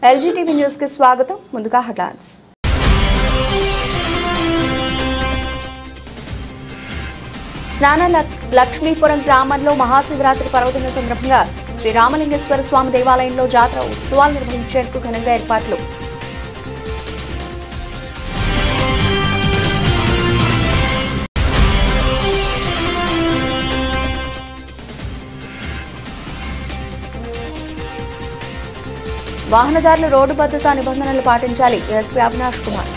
ఎల్జీటీవీ news కి స్వాగతం. ముందుగా హెడ్లైన్స్. స్నాన లక్ష్మీపురం గ్రామంలో మహాశివరాత్రి పర్వదిన సందర్భంగా శ్రీ రామలింగేశ్వర స్వామి దేవాలయంలో జాతర ఉత్సవాలు నిర్వహించేందుకు ఘనంగా ఏర్పాట్లు. వాహనదారులు రోడ్డు భద్రతా నిబంధనలు పాటించాలి. ఎస్పీ అవినాష్ కుమార్.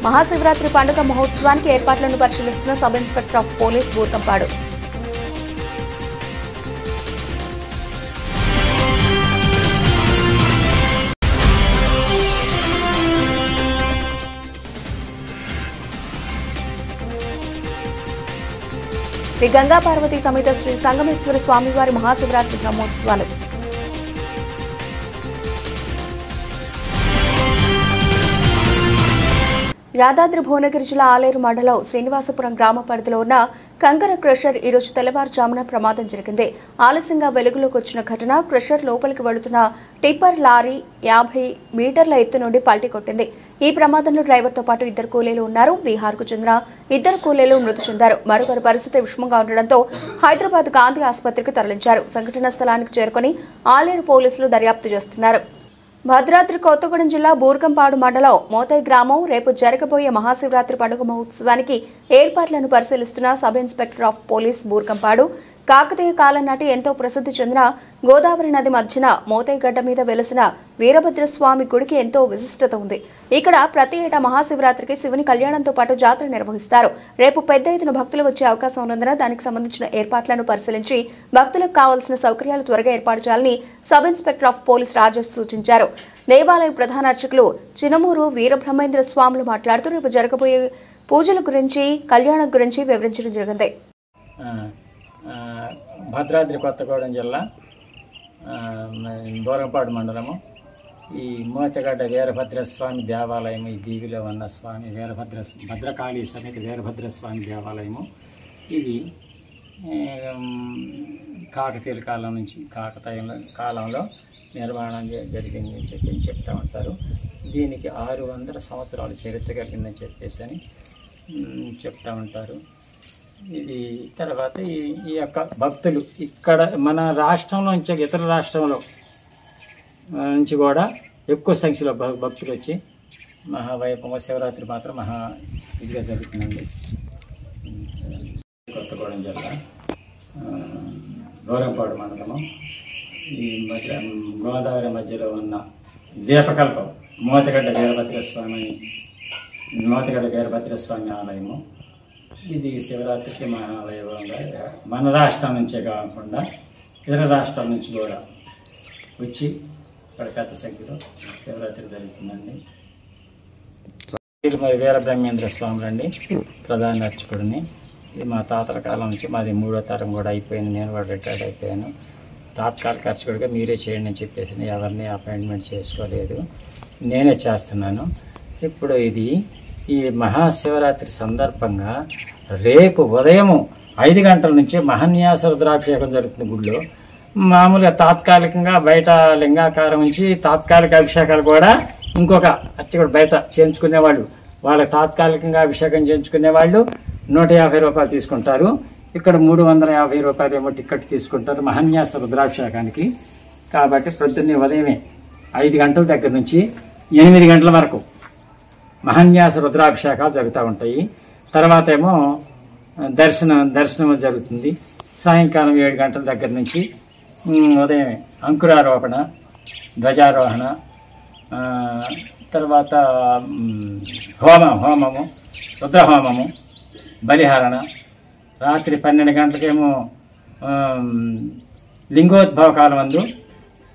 మహాశివరాత్రి పండుగ మహోత్సవానికి ఏర్పాట్లను పరిశీలిస్తున్న sub inspector of police Burgampadu. Sri Ganga Parvati సమేత శ్రీ సంగమేశ్వర స్వామివారి మహాశివరాత్రి బ్రహ్మోత్సవాలు. యాదాద్రి భువనగిరి జిల్లా ఆలేరు మండలం శ్రీనివాసపురం గ్రామ పరిధిలో ఉన్న కంకర క్రషర్ ఈ రోజు తెల్లవారుజామున ప్రమాదం జరిగింది. ఆలస్యంగా వెలుగులోకి వచ్చిన ఘటన క్రషర్ లోపలికి వెళుతున్న టిప్పర్ లారీ 50 మీటర్ల ఎత్తు నుండి పల్టీ కొట్టింది. ఈ ప్రమాదంలో డ్రైవర్తో పాటు 2 కూలీలు ఉన్నారు. బీహార్కు చెందిన 2 కూలీలు మృతి చెందారు. మరొకరి పరిస్థితి విషమంగా ఉండడంతో హైదరాబాద్ గాంధీ ఆసుపత్రికి తరలించారు. సంఘటనా స్థలానికి చేరుకుని ఆలేరు పోలీసులు దర్యాప్తు చేస్తున్నారు. భద్రాద్రి కొత్తగూడెం జిల్లా బూర్కంపాడు మండలం మోతై గ్రామం రేపు జరగబోయే మహాశివరాత్రి పండుగ మహోత్సవానికి ఏర్పాట్లను పరిశీలిస్తున్న sub inspector of police Burgampadu. Kakatiya కాలం నాటి ఎంతో ప్రసిద్ధి చెందిన గోదావరి నది మధ్యన మోతై గడ్డ మీద వెలసిన వీరభద్రస్వామి గుడికి ఎంతో విశిష్టత ఉంది. ఇక్కడ ప్రతి ఏటా మహాశివరాత్రికి శివుని కళ్యాణంతో పాటు జాతర నిర్వహిస్తారు. రేపు పెద్ద ఎత్తున భక్తులు వచ్చే అవకాశం ఉన్నందున దానికి సంబంధించిన ఏర్పాట్లను పరిశీలించి భక్తులకు కావాల్సిన సౌకర్యాలు త్వరగా ఏర్పాటు చేయాలని sub inspector of police Rajesh సూచించారు. దేవాలయ ప్రధాన అర్చకులు చినమూరు వీరబ్రహ్మేంద్ర స్వాములు మాట్లాడుతూ రేపు జరగబోయే పూజల గురించి కళ్యాణం గురించి వివరించడం జరిగింది. భద్రాద్రి కొత్తగూడెం జిల్లా బూర్కంపాడు మండలము ఈ మోతగడ్డ వీరభద్రస్వామి దేవాలయము, ఈ దీవిలో ఉన్న స్వామి భద్రకాళీ సమేత వీరభద్రస్వామి దేవాలయము. ఇది కాకతీయుల కాలం నుంచి కాలంలో నిర్మాణం జరిగిందని చెప్తూ ఉంటారు. దీనికి 600 సంవత్సరాల చరిత్ర కలిగిందని చెప్పేసి అని చెప్తూ ఉంటారు. ఇది తర్వాత ఈ యొక్క భక్తులు ఇక్కడ మన రాష్ట్రంలో నుంచి ఇతర రాష్ట్రంలో నుంచి కూడా ఎక్కువ సంఖ్యలో భక్తులు వచ్చి మహావైభవ శివరాత్రి మాత్రం మహా ఇదిగా జరుగుతుందండి. కొత్తగూడెం జిల్లా బూర్కంపాడు మండలము ఈ గోదావరి మధ్యలో ఉన్న దీపకల్పం మోతగడ్డ వీరభద్రస్వామి ఆలయము. ఇది శివరాత్రికి మహావైభవంగా మన రాష్ట్రం నుంచే కాకుండా ఇతర రాష్ట్రాల నుంచి కూడా వచ్చి ఇక్కడ పెద్ద సంఖ్యలో శివరాత్రి జరుగుతుందండి. మరి వీరబ్రహ్మేంద్ర స్వామి అండి ప్రధాన అర్చకుడిని. ఇది మా తాతల కాలం నుంచి మాది 3వ తరం కూడా అయిపోయింది. నేను కూడా రిటైర్డ్ అయిపోయాను. తాత్కాలిక అర్చకుడిగా మీరే చేయండి అని చెప్పేసి ఎవరిని అపాయింట్మెంట్ చేసుకోలేదు, నేనే చేస్తున్నాను. ఇప్పుడు ఈ మహాశివరాత్రి సందర్భంగా రేపు ఉదయం 5 గంటల నుంచి మహాన్యాస రుద్రాభిషేకం జరుగుతుంది గుడిలో. మామూలుగా తాత్కాలికంగా బయట లింగాకారం నుంచి తాత్కాలిక అభిషేకాలు కూడా ఇంకొక అర్చకుడు బయట చేయించుకునేవాళ్ళు, వాళ్ళకి తాత్కాలికంగా అభిషేకం చేయించుకునే వాళ్ళు 150 రూపాయలు తీసుకుంటారు. ఇక్కడ 350 రూపాయలు ఏమో టికెట్ తీసుకుంటారు మహాన్యాస రుద్రాభిషేకానికి. కాబట్టి ప్రొద్దున్నే ఉదయమే 5 గంటల దగ్గర నుంచి 8 గంటల వరకు మహాన్యాస రుద్రాభిషేకాలు జరుగుతూ ఉంటాయి. తర్వాత ఏమో దర్శనం జరుగుతుంది. సాయంకాలం 7 గంటల దగ్గర నుంచి ఉదయం అంకురారోపణ, ధ్వజారోహణ, తర్వాత హోమము, రుద్రహోమము, బలిహరణ. రాత్రి 12 గంటలకేమో లింగోద్భవ కాలం అందు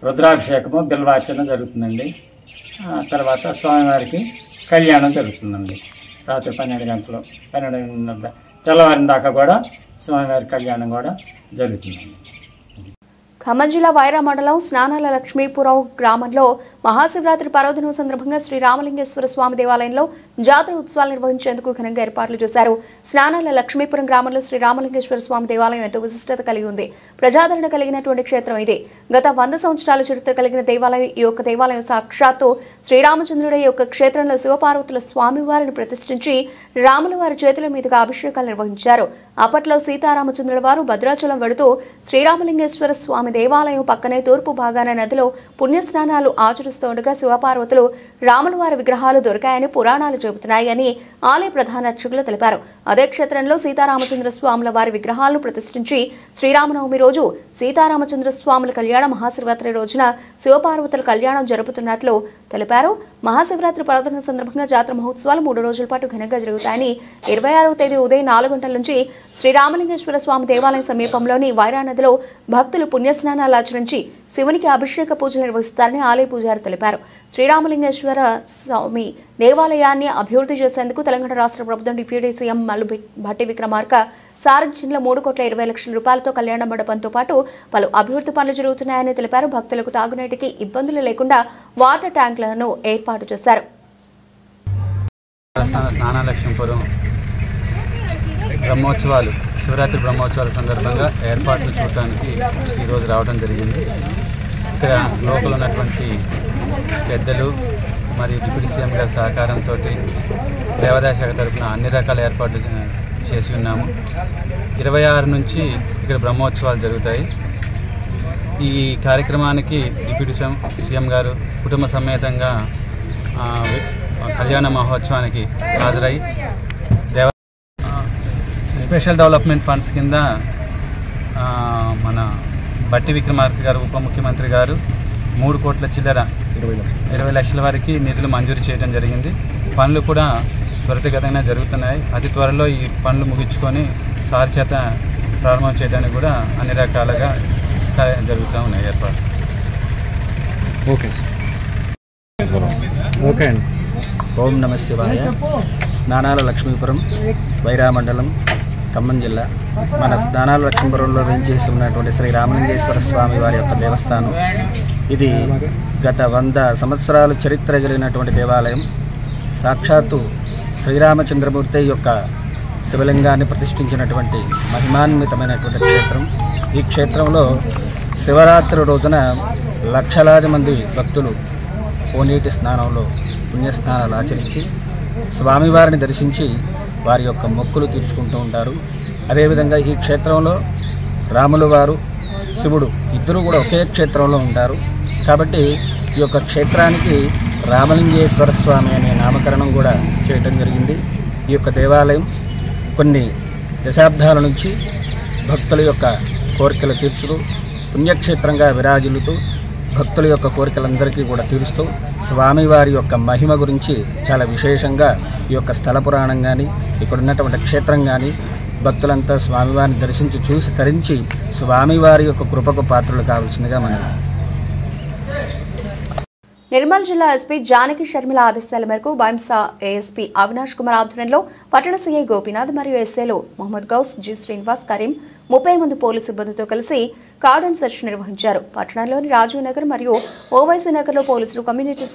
రుద్రాభిషేకము, బిల్వార్చన జరుగుతుందండి. తర్వాత స్వామివారికి కళ్యాణం జరుగుతుందండి. రాత్రి 12 తెల్లవారిన దాకా కూడా స్వామివారి కళ్యాణం కూడా జరుగుతుందండి. ఖమ్మం జిల్లా వైరా మండలం స్నానాల లక్ష్మీపురం గ్రామంలో మహాశివరాత్రి పర్వదినం సందర్భంగా శ్రీ రామలింగేశ్వర స్వామి దేవాలయంలో జాతర ఉత్సవాలు నిర్వహించేందుకు ఘనంగా ఏర్పాట్లు చేశారు. స్నానాల లక్ష్మీపురం గ్రామంలో శ్రీ రామలింగేశ్వర స్వామి దేవాలయం ఎంతో విశిష్టత కలిగి ఉంది. ప్రజాదరణ కలిగినటువంటి క్షేత్రం ఇది. గత 100 సంవత్సరాల చరిత్ర కలిగిన దేవాలయం. ఈ యొక్క దేవాలయం సాక్షాత్తు శ్రీరామచంద్రుడి యొక్క క్షేత్రంలో శివపార్వతుల స్వామివారిని ప్రతిష్ఠించి రాముల వారి చేతుల మీదుగా అభిషేకాలు నిర్వహించారు. అప్పట్లో సీతారామచంద్రుల వారు భద్రాచలం వెళుతూ శ్రీరామలింగేశ్వర స్వామి దేవాలయం పక్కనే తూర్పు భాగాన నదిలో పుణ్యస్నానాలు ఆచరిస్తుండగా శివపార్వతులు రాముల వారి విగ్రహాలు దొరికాయని పురాణాలు చెబుతున్నాయని ఆలయ ప్రధాన అర్చకులు తెలిపారు. అదే క్షేత్రంలో సీతారామచంద్ర స్వాముల వారి విగ్రహాలను ప్రతిష్ఠించి శ్రీరామనవమి రోజు సీతారామచంద్ర స్వాముల కళ్యాణ మహాశివరాత్రి రోజున శివపార్వతుల కళ్యాణం జరుపుతున్నట్లు తెలిపారు. మహాశివరాత్రి పర్వదినం సందర్భంగా జాతర మహోత్సవాలు 3 రోజుల పాటు ఘనంగా జరుగుతాయని 26వ తేదీ ఉదయం 4 గంటల నుంచి శ్రీరామలింగేశ్వర స్వామి దేవాలయం సమీపంలోని వైరా నదిలో భక్తులు పుణ్యస్నానాలు ఆచరించి శివునికి అభిషేక పూజలు నిర్వహిస్తారని ఆలయ పూజారి తెలిపారు. శ్రీరామలింగేశ్వర స్వామి దేవాలయాన్ని అభివృద్ధి చేసేందుకు తెలంగాణ రాష్ట్ర ప్రభుత్వం డిప్యూటీ సీఎం మల్లు భట్టి విక్రమార్క సారథ్యంలో 3,20,00,000 రూపాయలతో కళ్యాణ మండపంతో పాటు పలు అభివృద్ధి పనులు జరుగుతున్నాయని తెలిపారు. భక్తులకు తాగునీటికి ఇబ్బందులు లేకుండా వాటర్ ట్యాంకులను ఏర్పాటు చేశారు. బ్రహ్మోత్సవాలు శివరాత్రి బ్రహ్మోత్సవాల సందర్భంగా ఏర్పాట్లు చూడటానికి ఈరోజు రావడం జరిగింది. ఇక్కడ లోపల ఉన్నటువంటి పెద్దలు మరియు డిప్యూటీ సీఎం గారి సహకారంతో దేవాదాయ శాఖ తరఫున అన్ని రకాల ఏర్పాట్లు చేసి ఉన్నాము. 26 నుంచి ఇక్కడ బ్రహ్మోత్సవాలు జరుగుతాయి. ఈ కార్యక్రమానికి డిప్యూటీ సీఎం గారు కుటుంబ సమేతంగా కళ్యాణ మహోత్సవానికి హాజరై స్పెషల్ డెవలప్మెంట్ ఫండ్స్ కింద మన భట్టి విక్రమార్క గారు ఉప ముఖ్యమంత్రి గారు 3 కోట్ల చిల్లర 20 లక్షల వరకు నిధులు మంజూరు చేయడం జరిగింది. పనులు కూడా త్వరితగతంగా జరుగుతున్నాయి. అతి త్వరలో ఈ పనులు ముగించుకొని సార్ చేత ప్రారంభం చేయడానికి కూడా అన్ని రకాలుగా జరుగుతూ ఉన్నాయి ఏర్పాట్లు. ఓకే అండి. ఓం నమ శివాయ. స్నానాల లక్ష్మీపురం వైరా మండలం ఖమ్మం జిల్లా. మన స్నానాల లక్ష్మీపురంలో వేంచేసి ఉన్నటువంటి శ్రీ రామలింగేశ్వర స్వామి వారి యొక్క దేవస్థానం. ఇది గత 100 సంవత్సరాలు చరిత్ర కలిగినటువంటి దేవాలయం. సాక్షాత్తు శ్రీరామచంద్రమూర్తి యొక్క శివలింగాన్ని ప్రతిష్ఠించినటువంటి మహిమాన్వితమైనటువంటి క్షేత్రం. ఈ క్షేత్రంలో శివరాత్రి రోజున లక్షలాది మంది భక్తులు కోనేటి స్నానంలో పుణ్యస్నానాలు ఆచరించి స్వామివారిని దర్శించి వారి యొక్క మొక్కులు తీర్చుకుంటూ ఉంటారు. అదేవిధంగా ఈ క్షేత్రంలో రాముల వారు శివుడు ఇద్దరు కూడా ఒకే క్షేత్రంలో ఉంటారు. కాబట్టి ఈ యొక్క క్షేత్రానికి రామలింగేశ్వర స్వామి అనే నామకరణం కూడా చేయటం జరిగింది. ఈ యొక్క దేవాలయం కొన్ని దశాబ్దాల నుంచి భక్తుల యొక్క కోరికలు తీర్చుతూ పుణ్యక్షేత్రంగా విరాజిల్లుతూ భక్తుల యొక్క కోరికలందరికీ కూడా తీరుస్తూ స్వామివారి యొక్క మహిమ గురించి చాలా విశేషంగా ఈ యొక్క స్థల పురాణం కానీ ఇక్కడ ఉన్నటువంటి క్షేత్రం కానీ భక్తులంతా స్వామివారిని దర్శించి చూసి తరించి స్వామివారి యొక్క కృపకు పాత్రలు కావాల్సిందిగా మనం. నిర్మల్ జిల్లా ఎస్పీ జానకి షర్మిల ఆదేశాల మేరకు బైంసా ఏఎస్పీ అవినాష్ కుమార్ ఆధ్వర్యంలో పట్టణ సీఐ గోపీనాథ్ మరియు ఎస్ఏలు మొహమ్మద్ గౌస్, జి శ్రీనివాస్, కరీం 30 మంది పోలీసు సిబ్బందితో కలిసి కార్డన్ సెర్చ్ నిర్వహించారు. పట్టణంలోని రాజీవ్ నగర్ మరియు ఓవైసీ నగర్లో పోలీసులు కమ్యూనిటీ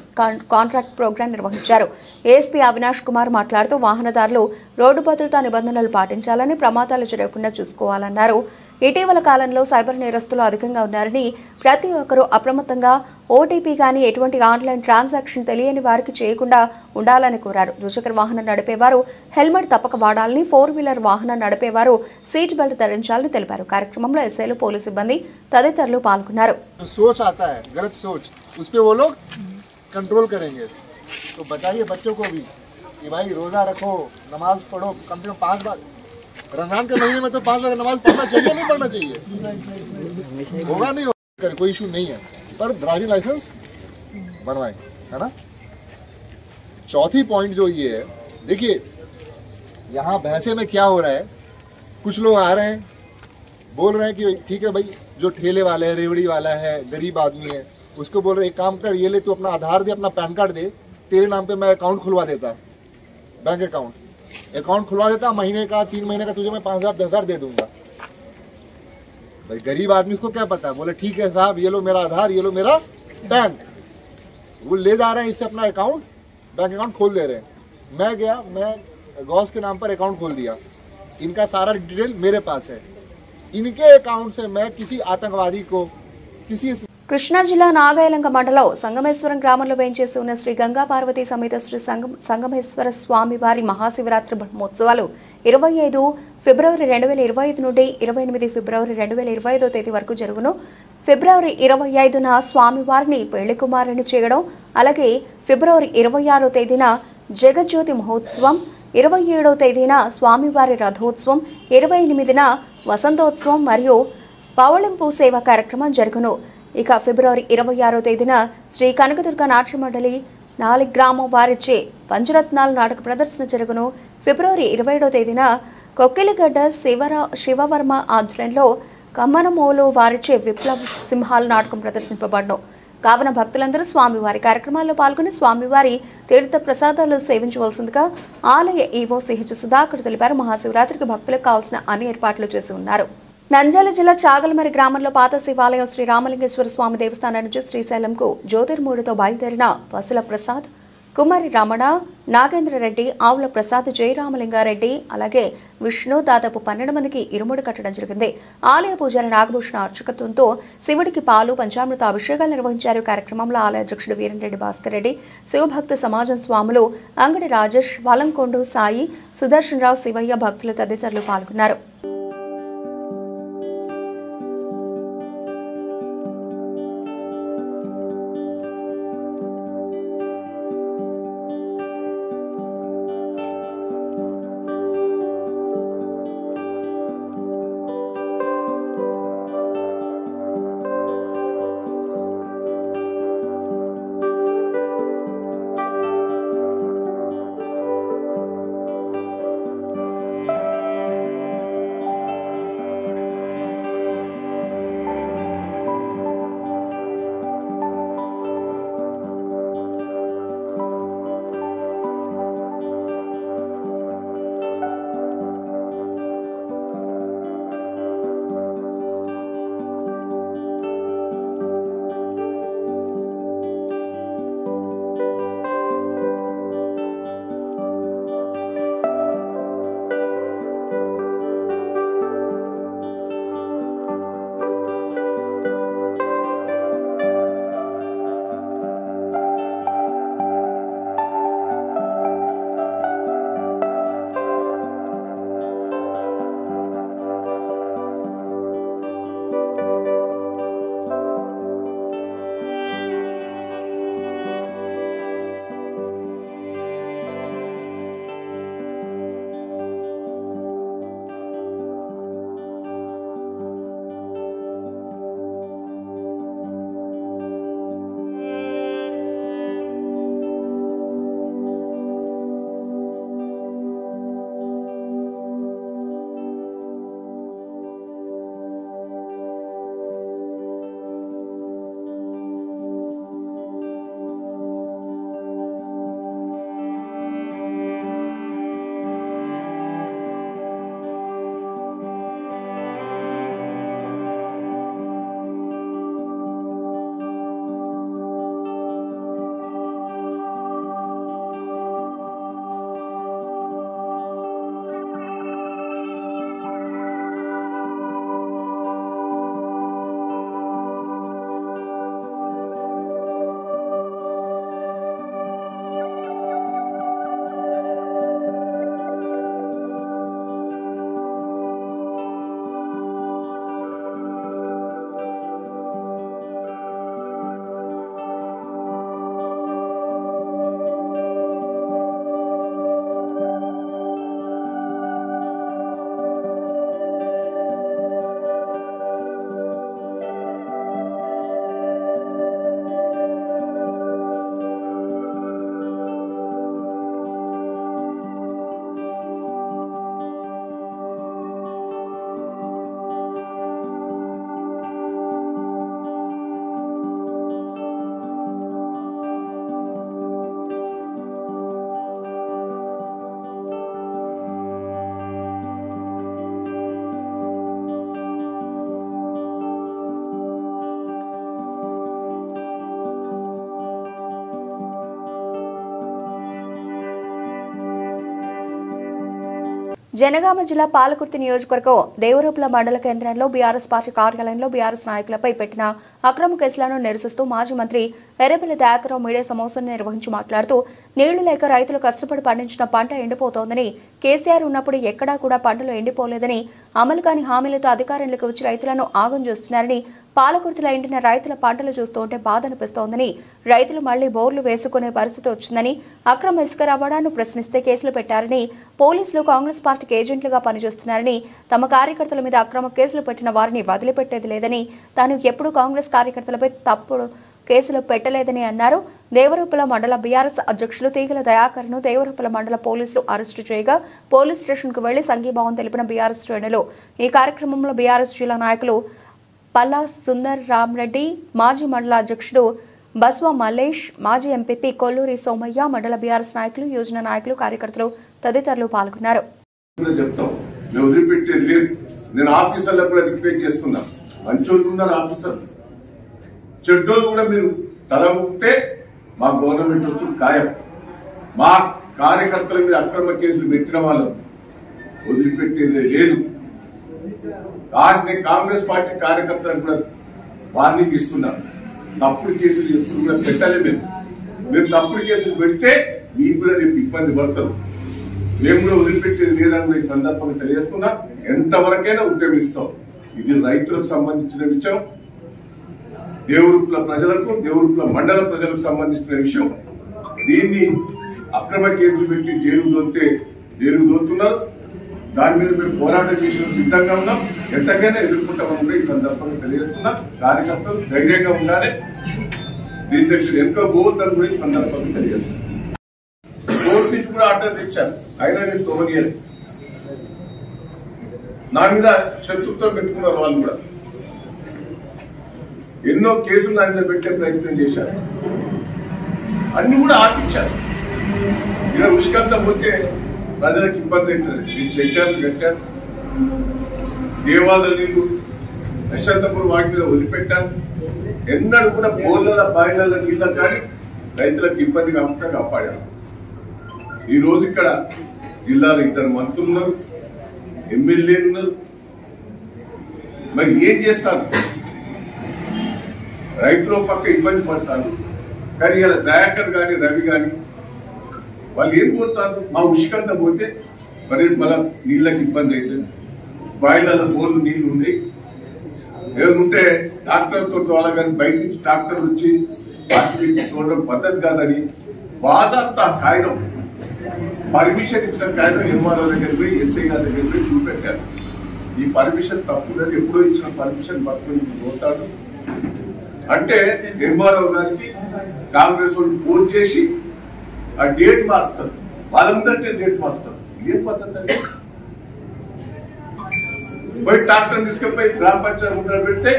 కాంట్రాక్ట్ ప్రోగ్రాం నిర్వహించారు. ఏఎస్పీ అవినాష్ కుమార్ మాట్లాడుతూ వాహనదారులు రోడ్డు భద్రతా నిబంధనలు పాటించాలని, ప్రమాదాలు జరగకుండా చూసుకోవాలన్నారు. ఇటీవల కాలంలో సైబర్ నేరస్తులు అధికంగా ఉన్నారని, ప్రతి ఒక్కరూ అప్రమత్తంగా ఓటీపీ కానీ ఎటువంటి ఆన్లైన్ ట్రాన్సాక్షన్ తెలియని వారికి చేయకుండా ఉండాలని కోరారు. ద్విచక్ర వాహనం నడిపేవారు హెల్మెట్ తప్పక వాడాలని, 4-వీలర్ వాహనం నడిపేవారు సీట్ బెల్ట్ ధరించాలని తెలిపారు. కార్యక్రమంలో ఎస్ఐలు, పోలీసు సిబ్బంది తదితరులు పాల్గొన్నారు. सोच आता है, गलत सोच, उस पे वो लोग कंट्रोल करेंगे. तो बताइए बच्चों को भी कि भाई रोजा रखो, नमाज पढ़ो, कम से कम 5 बार. रमजान के महीने में तो 5 बार नमाज पढ़ना चाहिए, नहीं पढ़ना चाहिए? होगा नहीं होगा, कोई इशू नहीं है, पर ड्राइविंग लाइसेंस बनवाएं, है ना. चौथी पॉइंट जो ये है, देखिए यहाँ भैंसे में क्या हो रहा है, कुछ लोग आ रहे हैं बोल रहे हैं कि ठीक है भाई, जो ठेले वाले है, रेवड़ी वाला है, गरीब आदमी है, उसको बोल रहे एक काम कर, ये ले तू अपना आधार दे, अपना पैन कार्ड दे, तेरे नाम पे मैं अकाउंट खुलवा देता, बैंक अकाउंट खुलवा देता, महीने का 3 महीने का तुझे मैं 5,000 10,000 दे दूंगा. भाई गरीब आदमी इसको क्या पता है, बोले ठीक है साहब ये लो मेरा आधार, ये लो मेरा पैन, वो ले जा रहे हैं इससे अपना अकाउंट, बैंक अकाउंट खोल दे रहे हैं। मैं गया, मैं गौस के नाम पर अकाउंट खोल दिया, इनका सारा डिटेल मेरे पास है, इनके अकाउंट से मैं किसी आतंकवादी को किसी కృష్ణా జిల్లా నాగాయలంక మండలం సంగమేశ్వరం గ్రామంలో వేంచేసి ఉన్న శ్రీ గంగా పార్వతీ సమేత శ్రీ సంగమేశ్వర స్వామి వారి మహాశివరాత్రి బ్రహ్మోత్సవాలు 25 ఫిబ్రవరి 2025 నుండి 28 ఫిబ్రవరి 2025 తేదీ వరకు జరుగును. ఫిబ్రవరి 25న స్వామివారిని పెళ్లి కుమారుని చేయడం, అలాగే ఫిబ్రవరి 26వ తేదీన జగజ్యోతి మహోత్సవం, 27వ తేదీన స్వామివారి రథోత్సవం, 28న వసంతోత్సవం మరియు పవళింపు సేవ కార్యక్రమం జరుగును. ఇక ఫిబ్రవరి 26వ తేదీన శ్రీ కనకదుర్గ నాట్య మండలి 4 గ్రామం వారిచే పంచరత్నాల నాటక ప్రదర్శన జరుగును. ఫిబ్రవరి 27వ తేదీన కొక్కిలిగడ్డ శివవర్మ ఆధ్వర్యంలో కమ్మనమోలు వారిచే విప్లవ సింహాల నాటకం ప్రదర్శింపబడను. కావున భక్తులందరూ స్వామివారి కార్యక్రమాల్లో పాల్గొని స్వామివారి తీర్థ ప్రసాదాలు సేవించవలసిందిగా ఆలయ ఈవో సిహెచ్ సుధాకర్ తెలిపారు. మహాశివరాత్రికి భక్తులకు కావాల్సిన అన్ని ఏర్పాట్లు చేసి ఉన్నారు. నంద్యాల జిల్లా చాగలమరి గ్రామంలో పాత శివాలయం శ్రీ రామలింగేశ్వర స్వామి దేవస్థానం నుంచి శ్రీశైలంకు జ్యోతిర్మూడితో బయలుదేరిన పసుల ప్రసాద్, కుమారి రమణ, నాగేంద్రరెడ్డి, ఆవుల ప్రసాద్, జయరామలింగారెడ్డి అలాగే విష్ణు దాదాపు 12 మందికి ఇరుముడి కట్టడం జరిగింది. ఆలయ పూజారి నాగభూషణ అర్చకత్వంతో శివుడికి పాలు పంచామృత అభిషేకాలు నిర్వహించారు. కార్యక్రమంలో ఆలయ అధ్యక్షుడు వీరంరెడ్డి భాస్కర్ రెడ్డి, శివభక్త సమాజం స్వాములు అంగడి రాజేష్, వాలంకొండు సాయి, సుదర్శన్ రావు, శివయ్య భక్తులు తదితరులు పాల్గొన్నారు. జనగామ జిల్లా పాలకుర్తి నియోజకవర్గం దేవరూపల మండల కేంద్రంలో బీఆర్ఎస్ పార్టీ కార్యాలయంలో బీఆర్ఎస్ నాయకులపై పెట్టిన అక్రమ కేసులను నిరసిస్తూ మాజీ మంత్రి ఎర్రబెల్లి దయాకర్రావు మీడియా సమావేశాన్ని నిర్వహించి మాట్లాడుతూ నీళ్లు లేక రైతులు కష్టపడి పండించిన పంట ఎండిపోతోందని, కేసీఆర్ ఉన్నప్పుడు ఎక్కడా కూడా పంటలు ఎండిపోలేదని, అమలు కాని హామీలతో అధికారంలోకి వచ్చి రైతులను ఆగం చేస్తున్నారని, పాలకుర్తిలో ఎండిన రైతుల పంటలు చూస్తూ ఉంటే బాధ అనిపిస్తోందని, రైతులు మళ్లీ బోర్లు వేసుకునే పరిస్థితి వచ్చిందని, అక్రమ ఇసుక రవాణాను ప్రశ్నిస్తే కేసులు పెట్టారని, పోలీసులు కాంగ్రెస్ పార్టీకి ఏజెంట్లుగా పనిచేస్తున్నారని, తమ కార్యకర్తల మీద అక్రమ కేసులు పెట్టిన వారిని వదిలిపెట్టేది లేదని, తాను ఎప్పుడూ కాంగ్రెస్ కార్యకర్తలపై తప్పుడు కేసులు పెట్టలేదని అన్నారు. దేవరూపల మండల బీఆర్ఎస్ అధ్యక్షులు తీగల దయాకర్ను దేవరూపల మండల పోలీసులు అరెస్టు చేయగా పోలీస్ స్టేషన్కు వెళ్లి సంఘీభావం తెలిపిన బీఆర్ఎస్ శ్రేణులు. ఈ కార్యక్రమంలో బీఆర్ఎస్ జిల్లా నాయకులు పల్లా సుందర్ రామరెడ్డి, మాజీ మండల అధ్యక్షుడు బస్వ మల్లేష్, మాజీ ఎంపీపీ కొల్లూరి సోమయ్య, మండల బీఆర్ఎస్ నాయకులు, యోజన నాయకులు, కార్యకర్తలు తదితరులు పాల్గొన్నారు. నేను ఆఫీసర్లకు కూడా రిక్వెస్ట్ చేస్తున్నా, మంచోళ్ళు ఉన్నారు ఆఫీసర్లు, చెడ్డోళ్ళు కూడా మీరు తల ఊపితే మా గవర్నమెంట్ వచ్చి ఖాయం. మా కార్యకర్తల మీద అక్రమ కేసులు పెట్టిన వాళ్ళు వదిలిపెట్టేదే లేదు. కాంగ్రెస్ పార్టీ కార్యకర్తలకు కూడా వార్నింగ్ ఇస్తున్నారు, తప్పుడు కేసులు ఎప్పుడు కూడా పెట్టలే. మీరు తప్పుడు కేసులు పెడితే మీకు కూడా రేపు ఇబ్బంది పడతారు. మేము కూడా వదిలిపెట్టేది లేదని ఈ సందర్భంగా తెలియజేస్తున్నా. ఎంతవరకైనా ఉద్యమిస్తాం. ఇది రైతులకు సంబంధించిన విషయం, దేవరూపల ప్రజలకు, దేవరూపల మండల ప్రజలకు సంబంధించిన విషయం. దీన్ని అక్రమ కేసులు పెట్టి జైలు దోతున్నారు. దాని మీద మేము పోరాటం చేసిన సిద్ధంగా ఉన్నాం. ఎంతకైనా ఎదుర్కొంటామని కూడా ఈ సందర్భంగా తెలియజేస్తున్నా. కార్యకర్తలు ధైర్యంగా ఉండాలి. దీని దగ్గర వెనుక పోవద్దని కూడా ఈ సందర్భంగా తెలియజేస్తున్నాం. కోర్టు నుంచి కూడా ఆర్డర్ తెచ్చారు, అయినా నేను తోమనీయాలి. నా మీద శత్రుత్వం పెట్టుకున్నారు వాళ్ళు కూడా. ఎన్నో కేసులు నా మీద పెట్టే ప్రయత్నం చేశారు, అన్ని కూడా ఆపించారు. ఇలా ఉష్కంతా పోతే ప్రజలకు ఇబ్బంది అవుతుంది. నేను చెడ్డాను కట్టాను, దేవాలయ నీళ్లు యశవంతపురం వాటి మీద వదిలిపెట్టాను. ఎన్నడూ కూడా బోర్ల బాయిల నీళ్ళ కానీ రైతులకు ఇబ్బంది కాకుండా కాపాడాను. ఈ రోజు ఇక్కడ జిల్లాలో 2 మంత్రులు ఉన్నారు, ఎమ్మెల్యేలు ఉన్నారు. మరి ఏం చేస్తారు? రైతుల పక్క ఇబ్బంది పడతారు. కానీ ఇలా దయాకర్ గాని రవి గాని వాళ్ళు ఏం కోరుతారు? మా ఉష్కంతా పోతే మరి మళ్ళా నీళ్ళకి ఇబ్బంది అవుతుంది. బాయిలలో బోర్లు నీళ్లు ఉన్నాయి, ఏముంటే డాక్టర్ తో వాళ్ళ కానీ బయట నుంచి డాక్టర్ వచ్చి చూడడం పద్ధతి కాదని బాధంతా కాగితం, పర్మిషన్ ఇచ్చిన కాగితం ఎంఆర్ఓ దగ్గర పోయి, ఎస్ఐ గారి దగ్గర పోయి చూపెట్టారు. ఈ పర్మిషన్ తప్పుదని, ఎప్పుడో ఇచ్చిన పర్మిషన్ పట్టుకుని పోతాడు అంటే ఎంఆర్ఓ గారికి కాంగ్రెస్ వాళ్ళు ఫోన్ చేసి ఆ డేట్ మారుస్తారు. వాళ్ళందరికీ డేట్ మారుస్తారు. ఇదే పద్ధతి అంటే పోయి డాక్టర్ తీసుకెళ్ళిపోయి గ్రామ పంచాయతీ ముందర పెడితే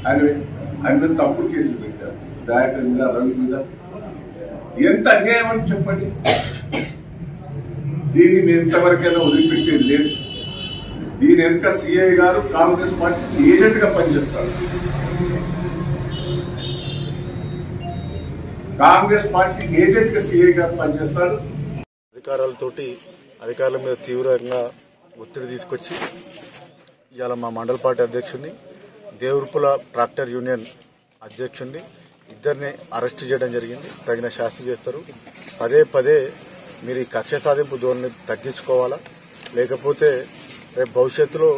ఆయన మీద తప్పుడు కేసులు పెట్టారు. దయాకర్ మీద, రవి మీద. ఎంత అన్యాయం అని చెప్పండి. దీన్ని మేము ఎంతవరకైనా వదిలిపెట్టేది లేదు. దీని వెనుక సిఐ గారు కాంగ్రెస్ పార్టీకి ఏజెంట్ గా పనిచేస్తారు. కాంగ్రెస్ పార్టీ ఏజెంట్ గా సిఐ గారు పనిచేస్తాడు. అధికారుల మీద తీవ్రంగా ఒత్తిడి తీసుకొచ్చి ఇవాళ మా మండల పార్టీ అధ్యక్షుడిని, దేవరూపల ట్రాక్టర్ యూనియన్ అధ్యక్షుడిని ఇద్దరిని అరెస్ట్ చేయడం జరిగింది. తగిన శాస్తి చేస్తారు. పదే మీరు ఈ కక్ష సాధింపు ధోరణి తగ్గించుకోవాలా, లేకపోతే రేపు భవిష్యత్తులో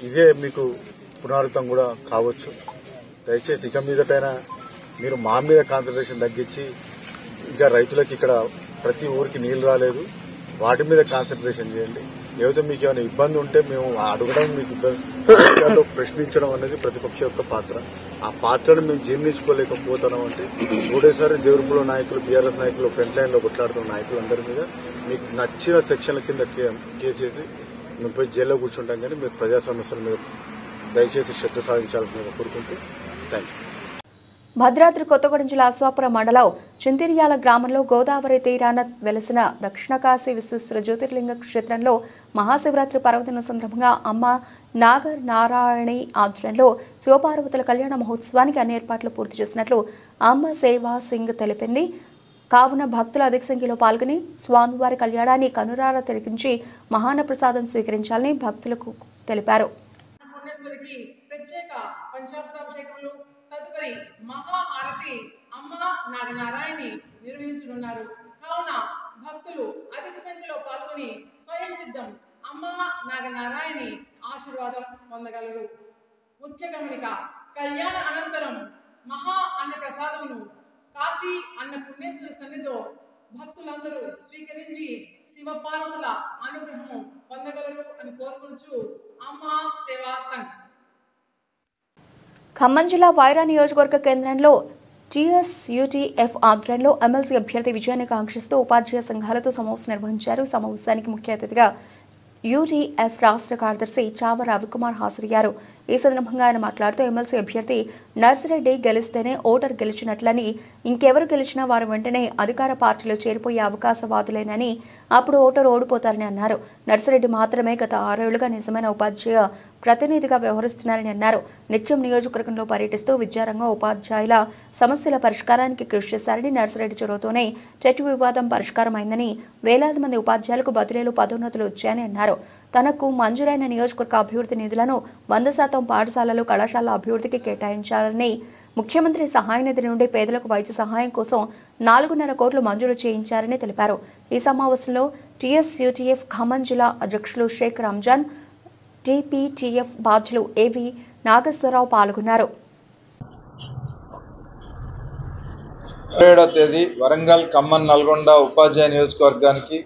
ఇదే మీకు పునరావృతం కూడా కావచ్చు. దయచేసి ఇక మీదటైనా మీరు మా మీద కాన్సన్ట్రేషన్ తగ్గించి, ఇంకా రైతులకు ఇక్కడ ప్రతి ఊరికి నీళ్లు రాలేదు, వాటి మీద కాన్సన్ట్రేషన్ చేయండి. లేకపోతే మీకు ఏమైనా ఇబ్బంది ఉంటే మేము అడగడం, మీకు ఇబ్బంది ప్రశ్నించడం అనేది ప్రతిపక్ష యొక్క పాత్ర. ఆ పాత్రను మేము జీర్ణించుకోలేకపోతున్నాం అంటే ఒకటేసారి దేవరూపల నాయకులు, బీఆర్ఎస్ నాయకులు, ఫ్రంట్ లైన్ లో కొట్లాడుతున్న నాయకులందరి మీద మీకు నచ్చిన సెక్షన్ల కింద కేసేసి మేము పోయి జైల్లో కూర్చుంటాం. కానీ మీరు ప్రజా సమస్యల మీద దయచేసి శ్రద్ధ సాధించాలని కోరుకుంటూ థ్యాంక్ యూ. భద్రాద్రి కొత్తగూడెం జిల్లా అశ్వాపురం మండలం చింతిర్యాల గ్రామంలో గోదావరి తీరాన వెలసిన దక్షిణ కాశీ విశ్వేశ్వర జ్యోతిర్లింగ క్షేత్రంలో మహాశివరాత్రి పర్వదిన సందర్భంగా అమ్మ నాగర్ నారాయణి ఆధ్వర్యంలో శివపార్వతుల కళ్యాణ మహోత్సవానికి అన్ని ఏర్పాట్లు పూర్తి చేసినట్లు అమ్మ సేవా సింగ్ తెలిపింది. కావున భక్తులు అధిక సంఖ్యలో పాల్గొని స్వామివారి కళ్యాణాన్ని కనురారా తిలకించి మహాన ప్రసాదం స్వీకరించాలని భక్తులకు తెలిపారు. పుణ్యేశ్వరికి ప్రత్యేక పంచామృతాభిషేకములు తదుపరి మహాహారతి అమ్మ నాగనారాయణి నిర్వహించనున్నారు. కావున భక్తులు అధిక సంఖ్యలో పాల్గొని స్వయం సిద్ధం అమ్మ నాగనారాయణి ఆశీర్వాదం పొందగలరు. ముఖ్య గమనిక: కళ్యాణ అనంతరం మహా అన్న ప్రసాదమును కాశీ అన్న పుణ్యేశ్వరి సన్నిధిలో భక్తులందరూ స్వీకరించి శివపార్వతుల అనుగ్రహము పొందగలరు అని కోరుకొనుచు అమ్మా సేవా సంఘ్. ఖమ్మం జిల్లా వైరా నియోజకవర్గ కేంద్రంలో టీఎస్యూటీఎఫ్ ఆధ్వర్యంలో ఎమ్మెల్సీ అభ్యర్థి విజయాన్ని కాంక్షిస్తూ ఉపాధ్యాయ సంఘాలతో సమావేశం నిర్వహించారు. సమావేశానికి ముఖ్య అతిథిగా యూటీఎఫ్ రాష్ట్ర కార్యదర్శి చావ రవికుమార్ హాజరయ్యారు. ఈ సందర్భంగా ఆయన మాట్లాడుతూ ఎమ్మెల్సీ అభ్యర్థి నర్సిరెడ్డి గెలిస్తేనే ఓటర్ గెలిచినట్లని, ఇంకెవరు గెలిచినా వారు వెంటనే అధికార పార్టీలో చేరిపోయే అవకాశవాదులేనని, అప్పుడు ఓటర్ ఓడిపోతారని అన్నారు. నర్సిరెడ్డి మాత్రమే గత 6 ఏళ్లుగా నిజమైన ఉపాధ్యాయ ప్రతినిధిగా వ్యవహరిస్తున్నారని అన్నారు. నిత్యం నియోజకవర్గంలో పర్యటిస్తూ విద్యారంగం ఉపాధ్యాయుల సమస్యల పరిష్కారానికి కృషి చేశారని, నర్సిరెడ్డి చొరవతోనే టెట్ వివాదం పరిష్కారమైందని, వేలాది మంది ఉపాధ్యాయులకు బదిలీలు పదోన్నతులు వచ్చాయని అన్నారు. తనకు మంజూరైన నియోజకవర్గ అభివృద్ధి నిధులను 100% పాఠశాలలు కళాశాల అభివృద్ధికి కేటాయించాలని, ముఖ్యమంత్రి సహాయ నిధి నుండి పేదలకు వైద్య సహాయం కోసం 4.5 కోట్లు మంజూరు చేయించారని తెలిపారు. ఈ సమావేశంలో టీఎస్యూటీఎఫ్ ఖమ్మం జిల్లా అధ్యక్షులు షేక్ రంజాన్, టీపీటీఎఫ్ బాధ్యులు ఏవి నాగేశ్వరరావు పాల్గొన్నారు. 27వ తేదీ వరంగల్, ఖమ్మం, నల్గొండ ఉపాధ్యాయ నియోజకవర్గానికి,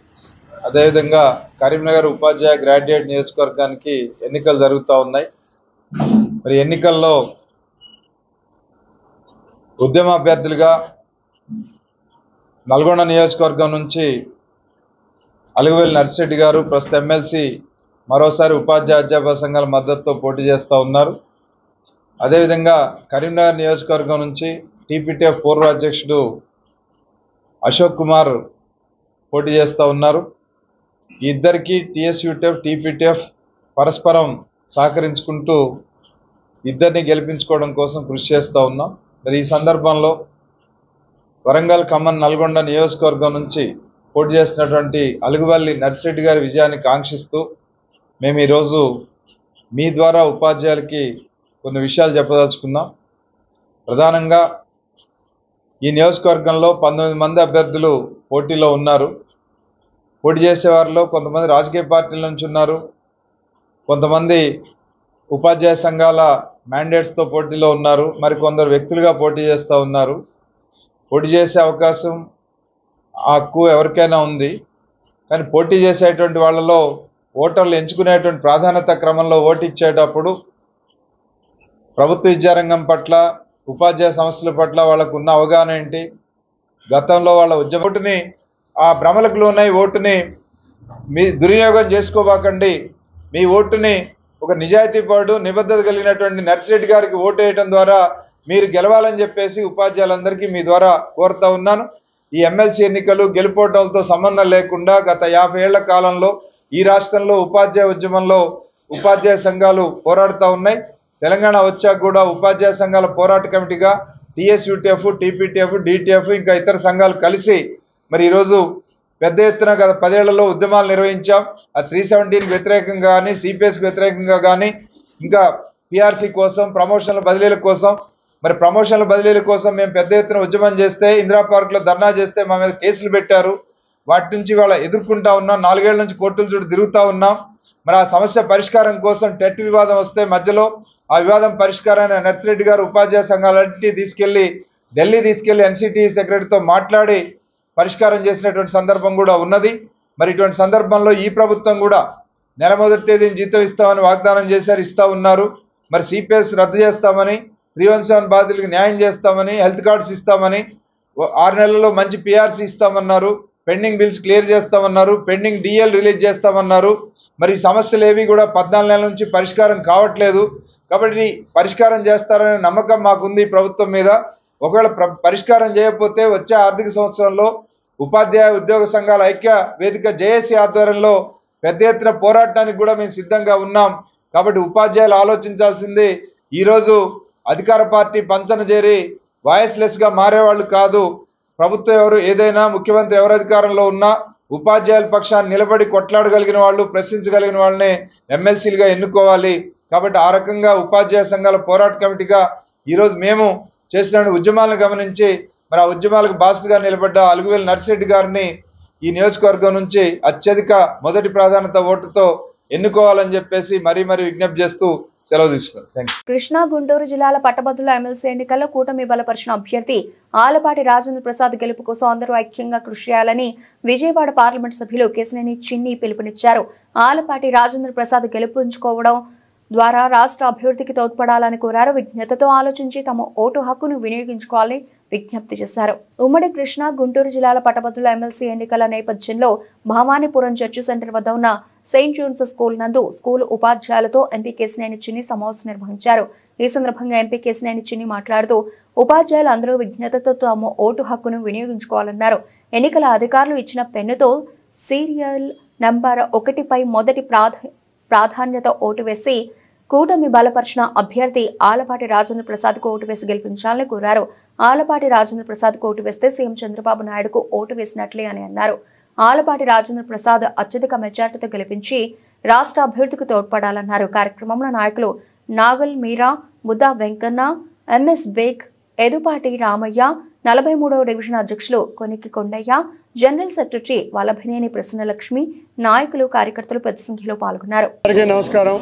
అదేవిధంగా కరీంనగర్ ఉపాధ్యాయ గ్రాడ్యుయేట్ నియోజకవర్గానికి ఎన్నికలు జరుగుతూ ఉన్నాయి. మరి ఎన్నికల్లో ఉద్యమ అభ్యర్థులుగా నల్గొండ నియోజకవర్గం నుంచి అలుగువేలి నర్సిరెడ్డి గారు ప్రస్తుత ఎమ్మెల్సీ మరోసారి ఉపాధ్యాయ అధ్యాపక సంఘాల మద్దతుతో పోటీ చేస్తూ ఉన్నారు. అదేవిధంగా కరీంనగర్ నియోజకవర్గం నుంచి టీపీటీఎఫ్ పూర్వ అధ్యక్షుడు అశోక్ కుమార్ పోటీ చేస్తూ ఉన్నారు. ఇద్దరికి టీఎస్యూటీఎఫ్ టీపీటీఎఫ్ పరస్పరం సహకరించుకుంటూ ఇద్దరిని గెలిపించుకోవడం కోసం కృషి చేస్తూ ఉన్నాం. మరి ఈ సందర్భంలో వరంగల్, ఖమ్మం, నల్గొండ నియోజకవర్గం నుంచి పోటీ చేస్తున్నటువంటి అలుగువల్లి నర్సిరెడ్డి గారి విజయాన్ని కాంక్షిస్తూ మేము ఈరోజు మీ ద్వారా ఉపాధ్యాయులకి కొన్ని విషయాలు చెప్పదలుచుకున్నాం. ప్రధానంగా ఈ నియోజకవర్గంలో 19 మంది అభ్యర్థులు పోటీలో ఉన్నారు. పోటీ చేసేవారిలో కొంతమంది రాజకీయ పార్టీల నుంచి ఉన్నారు, కొంతమంది ఉపాధ్యాయ సంఘాల మ్యాండేట్స్తో పోటీలో ఉన్నారు, మరి కొందరు వ్యక్తులుగా పోటీ చేస్తూ ఉన్నారు. పోటీ చేసే అవకాశం ఆ హక్కు ఎవరికైనా ఉంది. కానీ పోటీ చేసేటువంటి వాళ్ళలో ఓటర్లు ఎంచుకునేటువంటి ప్రాధాన్యత క్రమంలో ఓటు ఇచ్చేటప్పుడు ప్రభుత్వ విద్యారంగం పట్ల, ఉపాధ్యాయ సమస్యల పట్ల వాళ్ళకు ఉన్న అవగాహన ఏంటి, గతంలో వాళ్ళ ఓటుని ఆ భ్రమలకు లోనై ఓటుని మీ దుర్వినియోగం చేసుకోబాకండి. మీ ఓటుని ఒక నిజాయితీపరుడు, నిబద్ధత కలిగినటువంటి నర్సిరెడ్డి గారికి ఓటు వేయడం ద్వారా మీరు గెలవాలని చెప్పేసి ఉపాధ్యాయులందరికీ మీ ద్వారా కోరుతా ఉన్నాను. ఈ ఎమ్మెల్సీ ఎన్నికలు గెలుపోవడంతో సంబంధం లేకుండా గత 50 ఏళ్ల కాలంలో ఈ రాష్ట్రంలో ఉపాధ్యాయ ఉద్యమంలో ఉపాధ్యాయ సంఘాలు పోరాడుతూ ఉన్నాయి. తెలంగాణ వచ్చాక కూడా ఉపాధ్యాయ సంఘాల పోరాట కమిటీగా టీఎస్యూటీఎఫ్, టీపీటీఎఫ్, డిటిఎఫ్ ఇంకా ఇతర సంఘాలు కలిసి మరి ఈరోజు పెద్ద ఎత్తున గత 10 ఏళ్లలో ఉద్యమాలు నిర్వహించాం. ఆ 370కి వ్యతిరేకంగా కానీ, సిపిఎస్కి వ్యతిరేకంగా కానీ, ఇంకా పిఆర్సీ కోసం, ప్రమోషన్ల బదిలీల కోసం, మరి ప్రమోషన్ల బదిలీల కోసం మేము పెద్ద ఎత్తున ఉద్యమం చేస్తే, ఇందిరా పార్క్లో ధర్నా చేస్తే మా మీద కేసులు పెట్టారు. వాటి నుంచి వాళ్ళ ఎదుర్కొంటా ఉన్నాం. 4 ఏళ్ల నుంచి కోర్టుల చుట్టూ తిరుగుతూ ఉన్నాం. మరి ఆ సమస్య పరిష్కారం కోసం టెట్ వివాదం వస్తే మధ్యలో ఆ వివాదం పరిష్కారాన్ని నర్సిరెడ్డి గారు ఉపాధ్యాయ సంఘాలన్నింటినీ తీసుకెళ్లి ఢిల్లీ తీసుకెళ్లి ఎన్సిటి సెక్రటరీతో మాట్లాడి పరిష్కారం చేసినటువంటి సందర్భం కూడా ఉన్నది. మరి ఇటువంటి సందర్భంలో ఈ ప్రభుత్వం కూడా నెల మొదటి తేదీని జీతం ఇస్తామని వాగ్దానం చేశారు, ఇస్తా ఉన్నారు. మరి సిపిఎస్ రద్దు చేస్తామని, 317 బాధితులకు న్యాయం చేస్తామని, హెల్త్ కార్డ్స్ ఇస్తామని, 6 నెలల్లో మంచి పిఆర్సీ ఇస్తామన్నారు, పెండింగ్ బిల్స్ క్లియర్ చేస్తామన్నారు, పెండింగ్ డిఎల్ రిలీజ్ చేస్తామన్నారు. మరి సమస్యలు ఏవి కూడా 14 నెలల నుంచి పరిష్కారం కావట్లేదు. కాబట్టి పరిష్కారం చేస్తారనే నమ్మకం మాకుంది ఈ ప్రభుత్వం మీద. ఒకవేళ పరిష్కారం చేయకపోతే వచ్చే ఆర్థిక సంవత్సరంలో ఉపాధ్యాయ ఉద్యోగ సంఘాల ఐక్య వేదిక జేఏసీ ఆధ్వర్యంలో పెద్ద ఎత్తున పోరాటానికి కూడా మేము సిద్ధంగా ఉన్నాం. కాబట్టి ఉపాధ్యాయులు ఆలోచించాల్సింది, ఈరోజు అధికార పార్టీ పంచన చేరి వాయిస్లెస్గా మారేవాళ్ళు కాదు. ప్రభుత్వం ఎవరు ఏదైనా ముఖ్యమంత్రి ఎవరు అధికారంలో ఉన్నా ఉపాధ్యాయుల పక్షాన్ని నిలబడి కొట్లాడగలిగిన వాళ్ళు, ప్రశ్నించగలిగిన వాళ్ళనే ఎమ్మెల్సీలుగా ఎన్నుకోవాలి. కాబట్టి ఆ రకంగా ఉపాధ్యాయ సంఘాల పోరాట కమిటీగా ఈరోజు మేము చేసిన ఉద్యమాలను గమనించి మరి ఆ ఉద్యమాలకు బాసుగా నిలబడ్డ అలుగువేలు నర్సిరెడ్డి గారిని ఈ నియోజకవర్గం నుంచి అత్యధిక మొదటి ప్రాధాన్యత ఓటుతో ఎన్నుకోవాలని చెప్పేసి మరీ విజ్ఞప్తి చేస్తూ సెలవు తీసుకున్నాను. కృష్ణా గుంటూరు జిల్లాల పట్టభద్రుల ఎమ్మెల్సీ ఎన్నికల్లో కూటమి బలపరిచిన అభ్యర్థి ఆలపాటి రాజేంద్ర ప్రసాద్ గెలుపు కోసం అందరూ ఐక్యంగా కృషి చేయాలని విజయవాడ పార్లమెంట్ సభ్యులు కేశినేని చిన్ని పిలుపునిచ్చారు. ఆలపాటి రాజేంద్ర ప్రసాద్ గెలుపుంచుకోవడం ద్వారా రాష్ట్ర అభివృద్ధికి తోడ్పడాలని కోరారు. విజ్ఞతతో ఆలోచించి తమ ఓటు హక్కును వినియోగించుకోవాలని విజ్ఞప్తి చేశారు. ఉమ్మడి కృష్ణా గుంటూరు జిల్లాల పట్టభద్రుల ఎమ్మెల్సీ ఎన్నికల నేపథ్యంలో భవానీపురం చర్చి సెంటర్ వద్ద ఉన్న సెయింట్ జూన్స్ స్కూల్ నందు స్కూల్ ఉపాధ్యాయులతో ఎంపీ కేశినేని చిన్ని సమావేశం నిర్వహించారు. ఈ సందర్భంగా ఎంపీ కేశినేని చిన్ని మాట్లాడుతూ ఉపాధ్యాయులు అందరూ విజ్ఞతతో తమ ఓటు హక్కును వినియోగించుకోవాలన్నారు. ఎన్నికల అధికారులు ఇచ్చిన పెన్నుతో సీరియల్ నంబర్ 1పై మొదటి ప్రాధాన్యత ఓటు వేసి కూటమి బలపరిచిన అభ్యర్థి ఆలపాటి రాజేంద్ర ప్రసాద్కు ఓటు వేసి గెలిపించాలని కోరారు. ఆలపాటి రాజేంద్ర ప్రసాద్కు ఓటు వేస్తే సీఎం చంద్రబాబు నాయుడుకు ఓటు వేసినట్లే అని అన్నారు. ఆలపాటి రాజేంద్ర ప్రసాద్ అత్యధిక మెజార్టీతో గెలిపించి రాష్ట్ర అభివృద్ధికి తోడ్పడాలన్నారు. కార్యక్రమంలో నాయకులు నాగల్ మీరా, ముద్దా వెంకన్న, ఎంఎస్ బేగ్, ఎదుపాటి రామయ్య, 43వ డివిజన్ అధ్యక్షులు కొనికి కొండయ్య, జనరల్ సెక్రటరీ వల్లభనేని ప్రసన్నలక్ష్మి, నాయకులు, కార్యకర్తలు పెద్ద సంఖ్యలో పాల్గొన్నారు. నమస్కారం.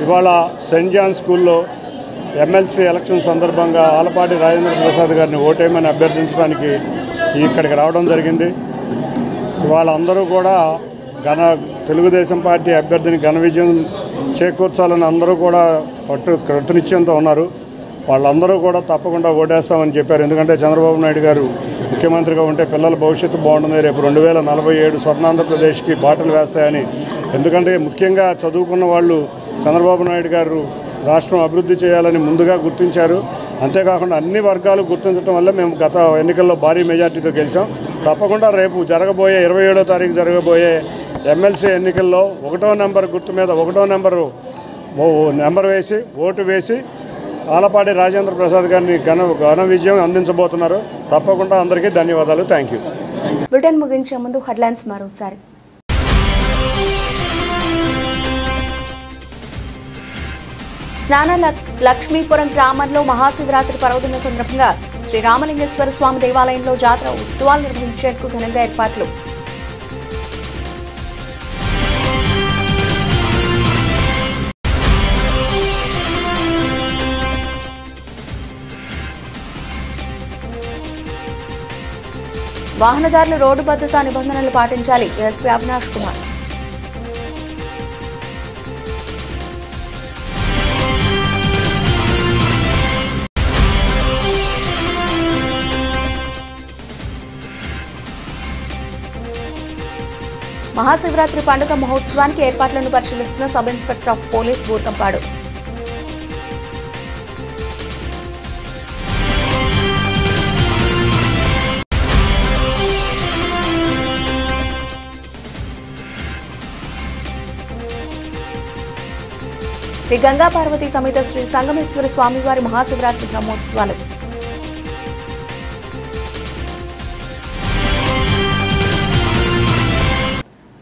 ఇవాళ సెయింట్ జాన్ స్కూల్లో ఎమ్మెల్సీ ఎలక్షన్ సందర్భంగా ఆలపాటి రాజేంద్ర ప్రసాద్ గారిని ఓటేయమని అభ్యర్థించడానికి ఇక్కడికి రావడం జరిగింది. ఇవాళ అందరూ కూడా తెలుగుదేశం పార్టీ అభ్యర్థిని ఘన విజయం చేకూర్చాలని అందరూ కూడా కృతనిశ్చయంతో ఉన్నారు. వాళ్ళందరూ కూడా తప్పకుండా ఓటేస్తామని చెప్పారు. ఎందుకంటే చంద్రబాబు నాయుడు గారు ముఖ్యమంత్రిగా ఉంటే పిల్లల భవిష్యత్తు బాగుంటుంది, రేపు 2047 స్వర్ణాంధ్రప్రదేశ్కి బాటలు వేస్తాయని. ఎందుకంటే ముఖ్యంగా చదువుకున్న వాళ్ళు చంద్రబాబు నాయుడు గారు రాష్ట్రం అభివృద్ధి చేయాలని ముందుగా గుర్తించారు. అంతేకాకుండా అన్ని వర్గాలు గుర్తించడం వల్ల మేము గత ఎన్నికల్లో భారీ మెజార్టీతో గెలిచాం. తప్పకుండా రేపు 27వ తారీఖు జరగబోయే ఎమ్మెల్సీ ఎన్నికల్లో 1వ నెంబర్ గుర్తు మీద 1వ నెంబర్ వేసి ఓటు వేసి ఆలపాటి రాజేంద్ర ప్రసాద్ గారిని ఘన విజయం అందించబోతున్నారు. తప్పకుండా అందరికీ ధన్యవాదాలు. Thank you. బ్రిటన్ ముగించే ముందు హెడ్లైన్స్ మరోసారి. స్నాన లక్ష్మీపురం గ్రామంలో మహాశివరాత్రి పర్వదిన సందర్భంగా శ్రీ రామలింగేశ్వర స్వామి దేవాలయంలో జాతర ఉత్సవాలు నిర్వహించేందుకు ఘనంగా ఏర్పాట్లు. వాహనదారులు రోడ్డు భద్రతా నిబంధనలు పాటించాలి. ఎస్పీ అవినాష్ కుమార్. మహాశివరాత్రి పండుగ మహోత్సవానికి ఏర్పాట్లను పరిశీలిస్తున్న sub inspector of police Burgampadu. Sri Ganga Parvati సమేత శ్రీ సంగమేశ్వర స్వామివారి మహాశివరాత్రి బ్రహ్మోత్సవాలు.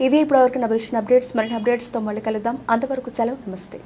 ఇవి ఇప్పటివరకు నవల్సిన అప్డేట్స్. మరిన్ని అప్డేట్స్తో మళ్ళీ కలుద్దాం. అంతవరకు సెలవు. నమస్తే.